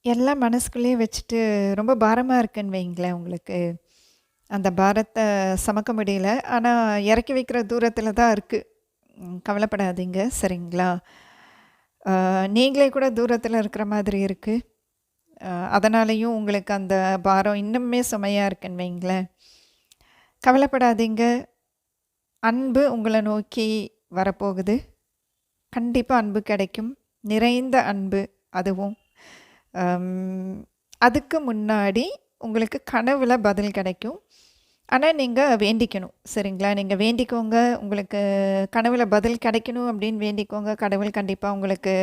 எல்லாம் மனசுக்குள்ளேயே வச்சுட்டு ரொம்ப பாரமா இருக்குன்னு வைங்களேன் உங்களுக்கு. அந்த பாரத்த சுமக்க முடியல. ஆனா இறக்கி வைக்கிற தூரத்தில தான் இருக்கு. கவலைப்படாதீங்க. சரிங்களா? நீங்களே கூட தூரத்தில இருக்கிற மாதிரி இருக்கு. அதனாலேயும் உங்களுக்கு அந்த பாரம் இன்னுமே சுமையா இருக்குன்னு வைங்களேன். கவலைப்படாதீங்க. அன்பு உங்கள நோக்கி வரப்போகுது. கண்டிப்பா அன்பு கிடைக்கும். நிறைந்த அன்பு அதுவும். அதுக்கு முன்னாடி உங்களுக்கு கனவுல பதில் கிடைக்கும். ஆனா நீங்க வேண்டிக்கணும். சரிங்களா? நீங்க வேண்டிக்கோங்க. உங்களுக்கு கனவுல பதில் கிடைக்கணும் அப்படின்னு வேண்டிக்கோங்க. கடவுள் கண்டிப்பா உங்களுக்கு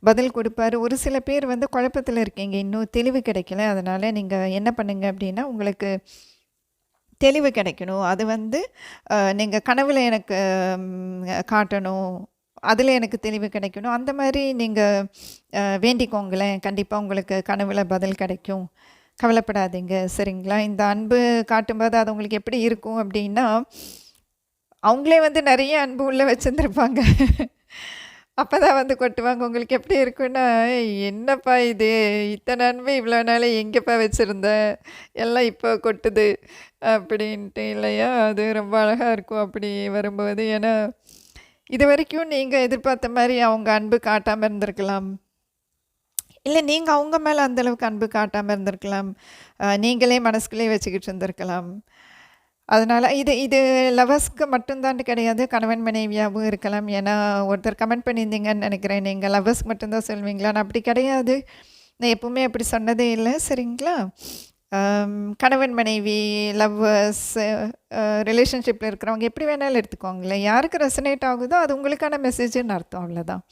பதில் குடுப்பாரு. ஒரு சில பேர் வந்து குழப்பத்தில இருக்கீங்க. இன்னும் தெளிவு கிடைக்கல. அதனால நீங்க என்ன பண்ணுங்க அப்படின்னா, உங்களுக்கு தெளிவு கிடைக்கணும். அது வந்து நீங்க கனவுல எனக்கு காட்டணும். அதில எனக்கு தெளிவு கிடைக்கணும். அந்த மாரி நீங்க வேண்டிக்கோங்களேன். கண்டிப்பா உங்களுக்கு கனவுல பதில் கிடைக்கும். கவலைப்படாதீங்க. சரிங்களா? இந்த அன்பு காட்டும்போது அது உங்களுக்கு எப்படி இருக்கும் அப்படின்னா, அவங்களே வந்து நெறைய அன்பு உள்ள வச்சிருந்திருப்பாங்க. அப்பதான் வந்து கொட்டுவாங்க. உங்களுக்கு எப்படி இருக்குன்னா, "என்னப்பா இது? இத்தன அன்பு இவ்வளோ நாளா எங்கேப்பா வச்சிருந்த? எல்லாம் இப்போ கொட்டுது." அப்படின்ட்டு இல்லையா? அது ரொம்ப அழகா இருக்கும் அப்படி வரும்போது. ஏன்னா, இதுவரைக்கும் நீங்க எதிர்பார்த்த மாரி அவங்க அன்பு காட்டாம இருந்திருக்கலாம். இல்ல நீங்க அவங்க மேல அந்த அளவுக்கு அன்பு காட்டாம இருந்திருக்கலாம். நீங்களே மனசுக்குள்ளேயே வச்சுக்கிட்டு இருந்திருக்கலாம். அதனால இது இது லவர்ஸ்க்கு மட்டும் தான்ட்டு கிடையாது. கணவன் மனைவியாவும் இருக்கலாம். ஏன்னா ஒருத்தர் கமெண்ட் பண்ணியிருந்தீங்கன்னு நெனைக்கிறேன். நீங்க லவர்ஸ்க்கு மட்டும் தான் சொல்வீங்களான்னு. அப்படி கிடையாது. நான் எப்பவுமே அப்படி சொன்னதே இல்ல. சரிங்களா? கணவன் மனைவி, லவ்வர்ஸ், ரிலேஷன்ஷிப்ல இருக்கிறவங்க எப்படி வேணாலும் எடுத்துக்கோங்களேன். யாருக்கு ரெசனேட் ஆகுதோ அது உங்களுக்கான மெசேஜுன்னு அர்த்தம் அவ்வளோதான்.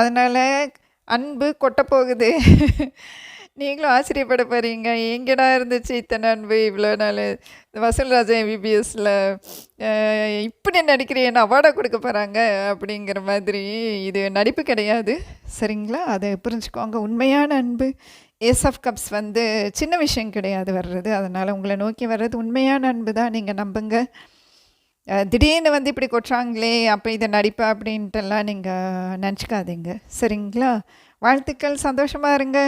அதனால அன்பு கொட்டப்போகுது. நீங்களும் ஆச்சரியப்பட போறீங்க. எங்கடா இருந்துச்சு இத்தனை அன்பு இவ்வளோ நாளு. வசூல்ராஜா எம்பிபிஎஸ்ல இப்படி நடிக்கிறியேன்னு அவார்டா குடுக்க போறாங்க அப்படிங்கிற மாதிரி. இது நடிப்பு கிடையாது. சரிங்களா? அத புரிஞ்சுக்கோங்க. உண்மையான அன்பு ஏஸ் ஆஃப் கப்ஸ் வந்து சின்ன விஷயம் கிடையாது வர்றது. அதனால உங்கள நோக்கி வர்றது உண்மையான அன்பு தான். நீங்க நம்புங்க. திடீர்னு வந்து இப்படி கொட்டுறாங்களே, அப்ப இது நடிப்பா அப்படின்ட்டுலாம் நீங்க நெனச்சுக்காதீங்க. சரிங்களா? வாழ்த்துக்கள். சந்தோஷமா இருங்க.